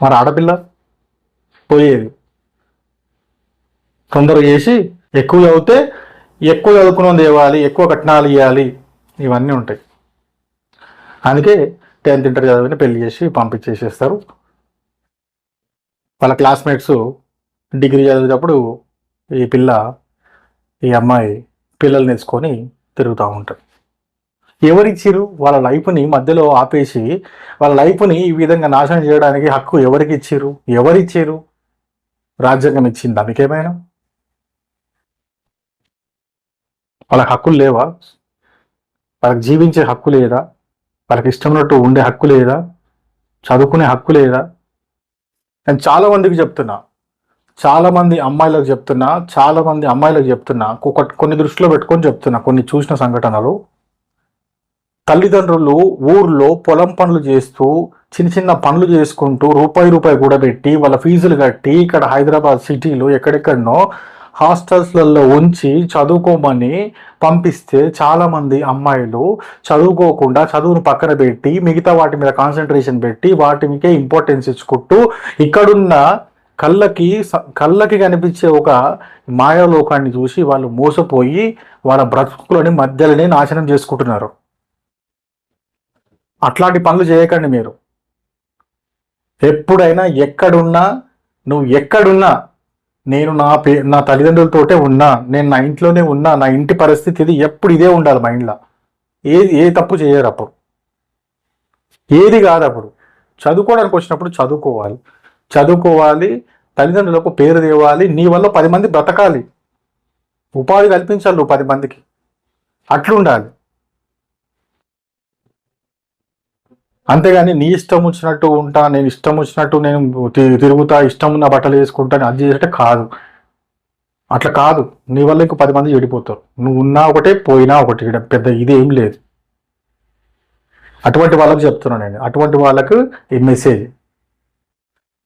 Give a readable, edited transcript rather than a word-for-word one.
మరి ఆడపిల్ల పోయేది. తొందరగా చేసి ఎక్కువ చదివితే ఎక్కువ చదువుకున్నది ఇవ్వాలి, ఎక్కువ కట్నాలు ఇవ్వాలి, ఇవన్నీ ఉంటాయి. అందుకే 10th ఇంటర్ చదివిన పెళ్లి చేసి పంపించేసేస్తారు. వాళ్ళ క్లాస్మేట్స్ డిగ్రీ చదివేటప్పుడు ఈ అమ్మాయి పిల్లల్ని నేర్చుకొని తిరుగుతూ ఉంటారు. ఎవరిచ్చిరు? వాళ్ళ లైఫ్ని మధ్యలో ఆపేసి వాళ్ళ లైఫ్ని ఈ విధంగా నాశనం చేయడానికి హక్కు ఎవరికి ఇచ్చిరు? ఎవరిచ్చారు? రాజ్యాంగం ఇచ్చిందా మీకేమైనా? వాళ్ళకి హక్కులు లేవా? వాళ్ళకి జీవించే హక్కు లేదా? వాళ్ళకి ఇష్టమైనట్టు ఉండే హక్కు లేదా? చదువుకునే హక్కు లేదా? నేను చాలామందికి చెప్తున్నా, చాలామంది అమ్మాయిలకు చెప్తున్నా, కొన్ని దృష్టిలో పెట్టుకొని చెప్తున్నా. కొన్ని చూసిన సంఘటనలు, తల్లిదండ్రులు ఊర్లో పొలం పనులు చేస్తూ చిన్న చిన్న పనులు చేసుకుంటూ రూపాయి కూడా పెట్టి వాళ్ళ ఫీజులు కట్టి ఇక్కడ హైదరాబాద్ సిటీలో ఎక్కడెక్కడనో హాస్టల్స్లలో ఉంచి చదువుకోమని పంపిస్తే చాలామంది అమ్మాయిలు చదువుకోకుండా చదువును పక్కన పెట్టి మిగతా వాటి మీద కాన్సన్ట్రేషన్ పెట్టి వాటికే ఇంపార్టెన్స్ ఇచ్చుకుంటూ ఇక్కడున్న కళ్ళకి కనిపించే ఒక మాయాలోకాన్ని చూసి వాళ్ళు మోసపోయి వాళ్ళ బ్రతుకులని మధ్యలోనే నాశనం చేసుకుంటున్నారు. అట్లాంటి పనులు చేయకండి మీరు. ఎప్పుడైనా నువ్వు ఎక్కడున్నా నేను నా తల్లిదండ్రులతోటే ఉన్నా, నేను నా ఇంట్లోనే ఉన్నా, నా ఇంటి పరిస్థితి ఇది, ఎప్పుడు ఇదే ఉండాలి మైండ్లో. ఏ తప్పు చేయరు అప్పుడు, ఏది కాదు. అప్పుడు చదువుకోవడానికి వచ్చినప్పుడు చదువుకోవాలి, తల్లిదండ్రులకు పేరు తేవాలి, నీ వల్ల 10 మంది బ్రతకాలి, ఉపాధి కల్పించాలి నువ్వు 10 మందికి, అట్లుండాలి. అంతేగాని నీ ఇష్టం వచ్చినట్టు ఉంటా, నేను ఇష్టం వచ్చినట్టు నేను తిరుగుతా, ఇష్టం ఉన్న బట్టలు వేసుకుంటాను, అది చేసేటే కాదు. అట్లా కాదు. నీ వల్ల ఇంకో 10 మంది చెడిపోతారు. నువ్వు ఉన్నా ఒకటే, పోయినా ఒకటి, పెద్ద ఇదేం లేదు. అటువంటి వాళ్ళకి చెప్తున్నాను నేను, అటువంటి వాళ్ళకు ఈ మెసేజ్.